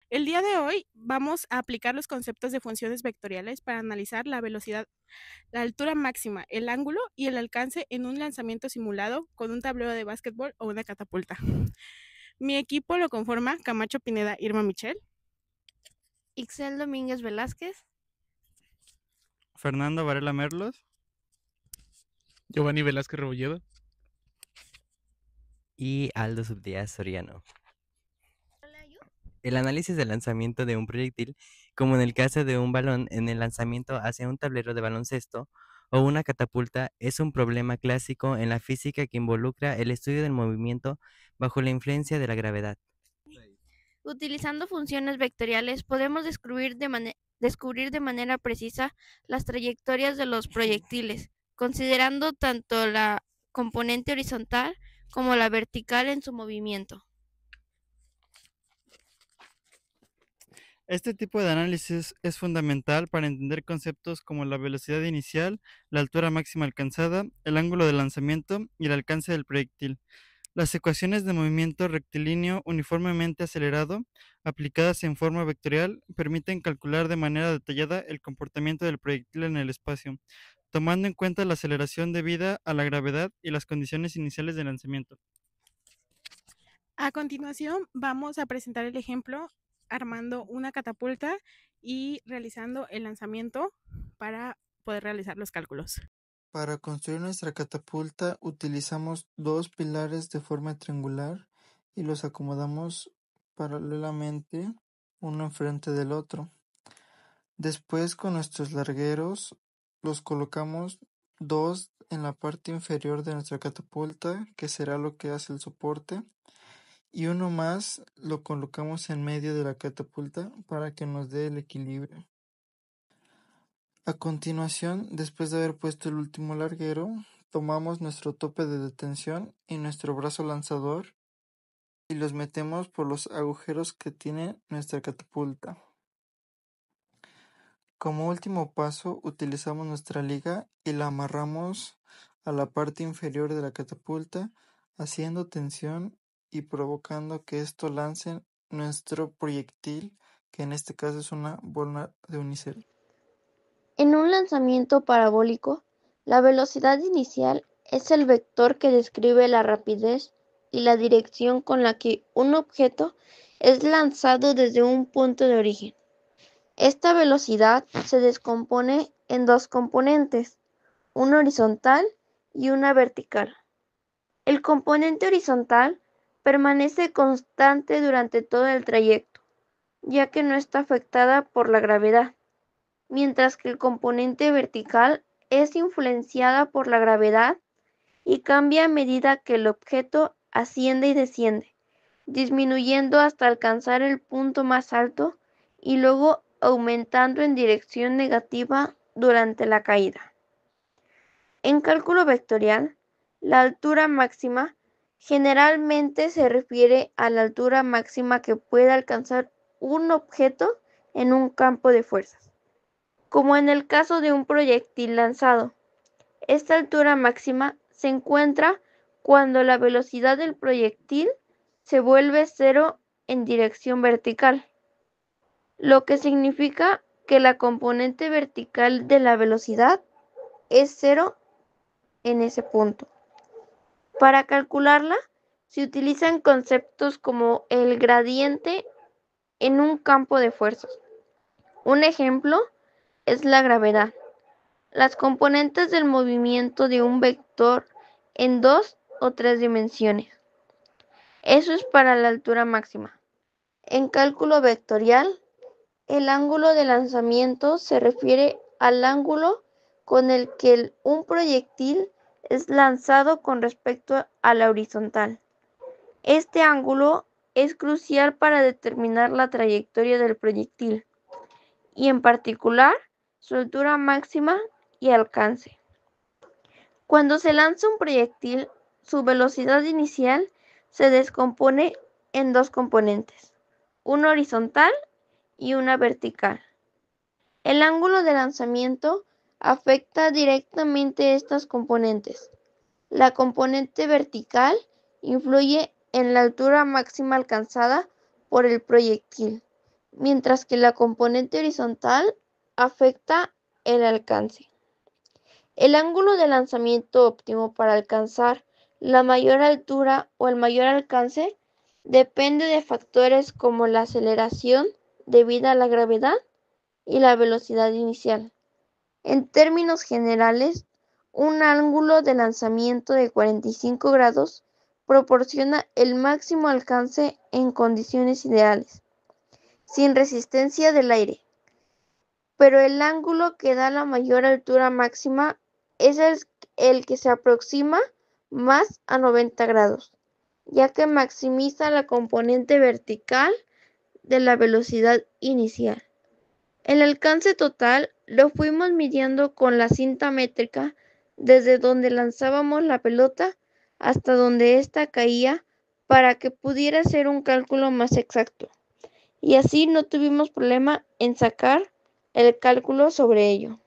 El día de hoy vamos a aplicar los conceptos de funciones vectoriales para analizar la velocidad, la altura máxima, el ángulo y el alcance en un lanzamiento simulado con un tablero de básquetbol o una catapulta. Mi equipo lo conforma Camacho Pineda Irma Michel, Ixel Domínguez Velázquez, Fernando Varela Merlos, Giovanni Velázquez Rebolledo. Y Aldo Subdíaz Soriano. El análisis del lanzamiento de un proyectil, como en el caso de un balón en el lanzamiento hacia un tablero de baloncesto o una catapulta, es un problema clásico en la física que involucra el estudio del movimiento bajo la influencia de la gravedad. Utilizando funciones vectoriales podemos descubrir de manera precisa las trayectorias de los proyectiles, considerando tanto la componente horizontal como la vertical en su movimiento. Este tipo de análisis es fundamental para entender conceptos como la velocidad inicial, la altura máxima alcanzada, el ángulo de lanzamiento y el alcance del proyectil. Las ecuaciones de movimiento rectilíneo uniformemente acelerado, aplicadas en forma vectorial, permiten calcular de manera detallada el comportamiento del proyectil en el espacio, tomando en cuenta la aceleración debida a la gravedad y las condiciones iniciales de lanzamiento. A continuación vamos a presentar el ejemplo armando una catapulta y realizando el lanzamiento para poder realizar los cálculos. Para construir nuestra catapulta utilizamos dos pilares de forma triangular y los acomodamos paralelamente uno enfrente del otro. Después, con nuestros largueros los colocamos dos en la parte inferior de nuestra catapulta, que será lo que hace el soporte, y uno más lo colocamos en medio de la catapulta para que nos dé el equilibrio. A continuación, después de haber puesto el último larguero, tomamos nuestro tope de detención y nuestro brazo lanzador y los metemos por los agujeros que tiene nuestra catapulta. Como último paso, utilizamos nuestra liga y la amarramos a la parte inferior de la catapulta, haciendo tensión y provocando que esto lance nuestro proyectil, que en este caso es una bola de unicel. En un lanzamiento parabólico, la velocidad inicial es el vector que describe la rapidez y la dirección con la que un objeto es lanzado desde un punto de origen. Esta velocidad se descompone en dos componentes, una horizontal y una vertical. El componente horizontal permanece constante durante todo el trayecto, ya que no está afectada por la gravedad, mientras que el componente vertical es influenciada por la gravedad y cambia a medida que el objeto asciende y desciende, disminuyendo hasta alcanzar el punto más alto y luego aumentando en dirección negativa durante la caída. En cálculo vectorial, la altura máxima generalmente se refiere a la altura máxima que puede alcanzar un objeto en un campo de fuerzas, como en el caso de un proyectil lanzado. Esta altura máxima se encuentra cuando la velocidad del proyectil se vuelve cero en dirección vertical, lo que significa que la componente vertical de la velocidad es cero en ese punto. Para calcularla, se utilizan conceptos como el gradiente en un campo de fuerzas. Un ejemplo es la gravedad. Las componentes del movimiento de un vector en 2 o 3 dimensiones. Eso es para la altura máxima. En cálculo vectorial, el ángulo de lanzamiento se refiere al ángulo con el que un proyectil es lanzado con respecto a la horizontal. Este ángulo es crucial para determinar la trayectoria del proyectil y en particular su altura máxima y alcance. Cuando se lanza un proyectil, su velocidad inicial se descompone en dos componentes, una horizontal y una vertical. El ángulo de lanzamiento afecta directamente estas componentes. La componente vertical influye en la altura máxima alcanzada por el proyectil, mientras que la componente horizontal afecta el alcance. El ángulo de lanzamiento óptimo para alcanzar la mayor altura o el mayor alcance depende de factores como la aceleración debida a la gravedad y la velocidad inicial. En términos generales, un ángulo de lanzamiento de 45 grados proporciona el máximo alcance en condiciones ideales, sin resistencia del aire, pero el ángulo que da la mayor altura máxima es el que se aproxima más a 90 grados, ya que maximiza la componente vertical de la velocidad inicial. El alcance total lo fuimos midiendo con la cinta métrica desde donde lanzábamos la pelota hasta donde ésta caía para que pudiera ser un cálculo más exacto. Y así no tuvimos problema en sacar el cálculo sobre ello.